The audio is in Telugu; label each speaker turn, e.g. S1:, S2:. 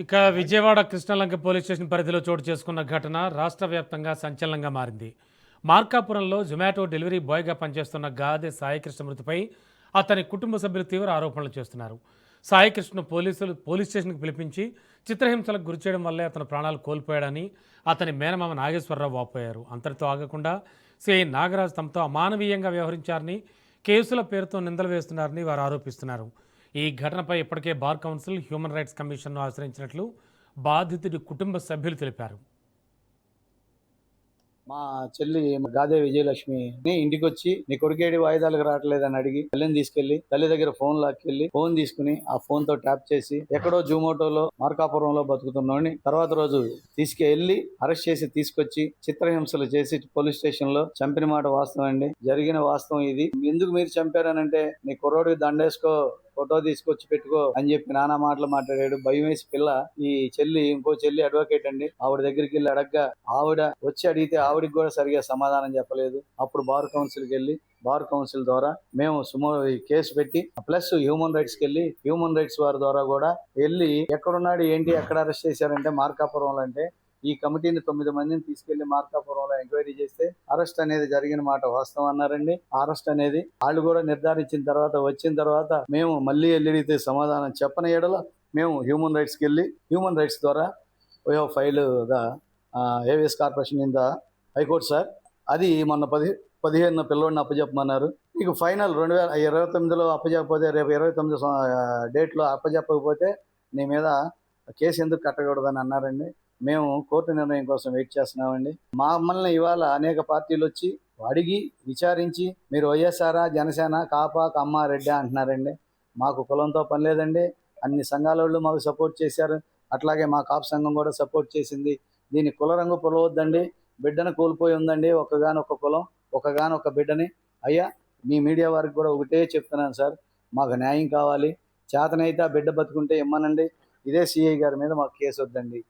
S1: ఇక విజయవాడ కృష్ణలంక పోలీస్ స్టేషన్ పరిధిలో చోటు చేసుకున్న ఘటన రాష్ట్ర వ్యాప్తంగా సంచలనంగా మారింది. మార్కాపురంలో జొమాటో డెలివరీ బాయ్గా పనిచేస్తున్న గాదె సాయికృష్ణ మృతిపై అతని కుటుంబ సభ్యులు తీవ్ర ఆరోపణలు చేస్తున్నారు. సాయికృష్ణ పోలీసులు పోలీస్ స్టేషన్కి పిలిపించి చిత్రహింసలకు గురిచేయడం వల్లే అతను ప్రాణాలు కోల్పోయాడని అతని మేనమామ నాగేశ్వరరావు వాపోయారు. అంతటితో ఆగకుండా సిఐ నాగరాజు తమతో అమానవీయంగా వ్యవహరించారని, కేసుల పేరుతో నిందలు వేస్తున్నారని వారు ఆరోపిస్తున్నారు. ఈ ఘటనపై ఇప్పటికే బార్ కౌన్సిల్, హ్యూమన్ రైట్స్ కమిషన్ను ఆశ్రయించినట్లు బాధితుడి కుటుంబ సభ్యులు తెలిపారు.
S2: మా చెల్లి గాదే విజయలక్ష్మి ఇంటికి వచ్చి నీ కొడుకేడి వాయిదాలకు రావట్లేదని అడిగి తల్లిని తీసుకెళ్లి తల్లి దగ్గర ఫోన్ లాక్కెళ్లి ఫోన్ తీసుకుని ఆ ఫోన్ తో ట్యాప్ చేసి ఎక్కడో జూమోటోలో మార్కాపురంలో బతుకుతున్నోని తర్వాత రోజు తీసుకెళ్లి అరెస్ట్ చేసి తీసుకొచ్చి చిత్రహింసలు చేసి పోలీస్ స్టేషన్ లో చంపిన మాట వాస్తవం అండి. జరిగిన వాస్తవం ఇది. ఎందుకు మీరు చంపారనంటే నీ కుర్రోడికి దండేసుకో, ఫోటో తీసుకొచ్చి పెట్టుకో అని చెప్పి నానా మాటలు మాట్లాడాడు. భయం వేసి పిల్ల ఈ చెల్లి ఇంకో చెల్లి అడ్వకేట్ అండి, ఆవిడ దగ్గరికి వెళ్ళి అడగ్గా ఆవిడ వచ్చి అడిగితే ఆవిడకి కూడా సరిగా సమాధానం చెప్పలేదు. అప్పుడు బార్ కౌన్సిల్కి వెళ్ళి బార్ కౌన్సిల్ ద్వారా మేము కేసు పెట్టి ప్లస్ హ్యూమన్ రైట్స్కి వెళ్ళి హ్యూమన్ రైట్స్ వారి ద్వారా కూడా వెళ్ళి ఎక్కడున్నాడు ఏంటి ఎక్కడ అరెస్ట్ చేశారంటే మార్కాపురంలో. అంటే ఈ కమిటీని 9 మందిని తీసుకెళ్లి మార్కాపురంలో ఎంక్వైరీ చేస్తే అరెస్ట్ అనేది జరిగిన మాట వాస్తవం అన్నారండి. అరెస్ట్ అనేది వాళ్ళు కూడా నిర్ధారించిన తర్వాత వచ్చిన తర్వాత మేము మళ్ళీ వెళ్ళితే సమాధానం చెప్పని ఎడల మేము హ్యూమన్ రైట్స్కి వెళ్ళి హ్యూమన్ రైట్స్ ద్వారా we have file the AVS corporation in the high court sir. అది మొన్న 15 పిల్లోడిని అప్పచెప్పమన్నారు. మీకు ఫైనల్ 2029లో అప్పచెప్పకపోతే రేపు 29 డేట్లో అప్పచెప్పకపోతే నీ మీద కేసు ఎందుకు కట్టకూడదని అన్నారండి. మేము కోర్టు నిర్ణయం కోసం వెయిట్ చేస్తున్నామండి. మమ్మల్ని ఇవాళ అనేక పార్టీలు వచ్చి అడిగి విచారించి మీరు వైఎస్ఆర్, జనసేన, కాపా, కమ్మ, రెడ్డి అంటున్నారండి. మాకు కులంతో పని లేదండి. అన్ని సంఘాల వాళ్ళు మాకు సపోర్ట్ చేశారు. అట్లాగే మా కాపు సంఘం కూడా సపోర్ట్ చేసింది. దీన్ని కుల రంగు పొలవద్దండి. బిడ్డను కోల్పోయి ఉందండి ఒకగానొక కులం, ఒకగానొక బిడ్డని. అయ్యా మీ మీడియా వారికి కూడా ఒకటే చెప్తున్నాను సార్, మాకు న్యాయం కావాలి. చేతనైతే ఆ బిడ్డ బతుకుంటే ఇమ్మనండి. ఇదే సిఐ గారి మీద మాకు కేసు వద్దండి.